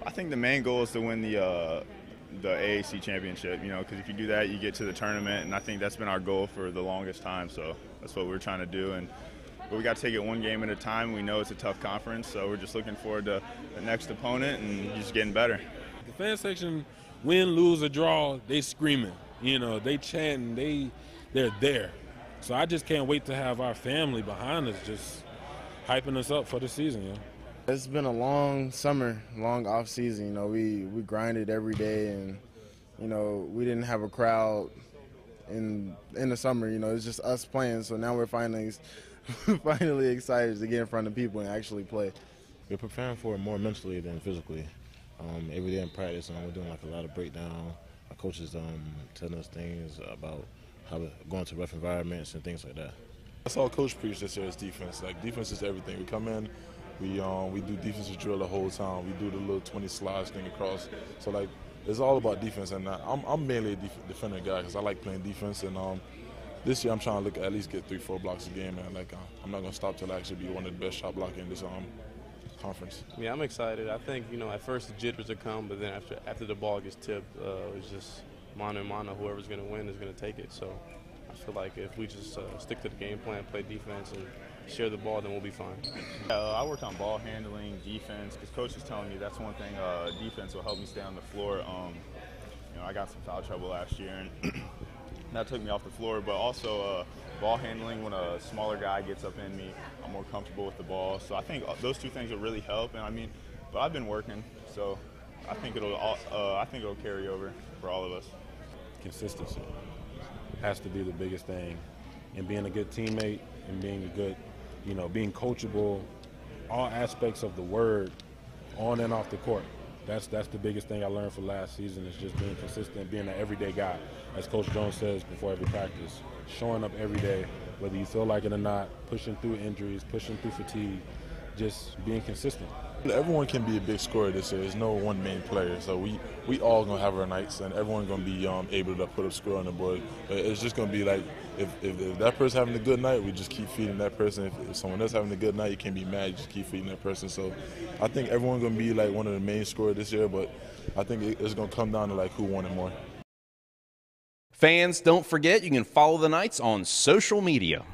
I think the main goal is to win the AAC championship, because if you do that, you get to the tournament, and I think that's been our goal for the longest time, so that's what we're trying to do. But we got to take it one game at a time. We know it's a tough conference, so we're just looking forward to the next opponent and just getting better. The fan section, win, lose, or draw, they screaming, they chanting, they're there. So I just can't wait to have our family behind us just hyping us up for the season. It's been a long summer, long off season. We grinded every day, and we didn't have a crowd in the summer. It's just us playing. So now we're finally excited to get in front of people and actually play. We're preparing for it more mentally than physically. Every day in practice, we're doing a lot of breakdown. Our coaches telling us things about how we're going to rough environments and things like that. That's all Coach preached this year is defense. Defense is everything. We come in, we do defensive drill the whole time. We do the little 20 slides thing across. So it's all about defense, and I'm mainly a defender guy because I like playing defense. And this year I'm trying to at least get 3-4 blocks a game, and I'm not gonna stop till I actually be one of the best shot blockers in this conference. Yeah, I'm excited. I think at first the jitters will come, but then after the ball gets tipped, it's just mano a mano. Whoever's gonna win is gonna take it. So I feel like if we just stick to the game plan, play defense, and share the ball, then we'll be fine. I worked on ball handling, defense, because Coach is telling me that's one thing. Defense will help me stay on the floor. I got some foul trouble last year, and that took me off the floor. But also ball handling, when a smaller guy gets up in me, I'm more comfortable with the ball. So I think those two things will really help. And but I've been working, so I think it'll carry over for all of us. Consistency has to be the biggest thing, and being a good teammate and being a good, being coachable, all aspects of the word, on and off the court. That's the biggest thing I learned from last season, is just being consistent, being an everyday guy. As Coach Jones says before every practice, showing up every day, whether you feel like it or not, pushing through injuries, pushing through fatigue, just being consistent. Everyone can be a big scorer this year. There's no one main player, so we all gonna have our nights, and everyone's gonna be able to put a score on the board. But it's just gonna be if that person's having a good night, we just keep feeding that person. If someone else having a good night, you can't be mad. You just keep feeding that person. So I think everyone's gonna be one of the main scorers this year, but I think it's gonna come down to who wanted more. Fans, don't forget you can follow the Knights on social media.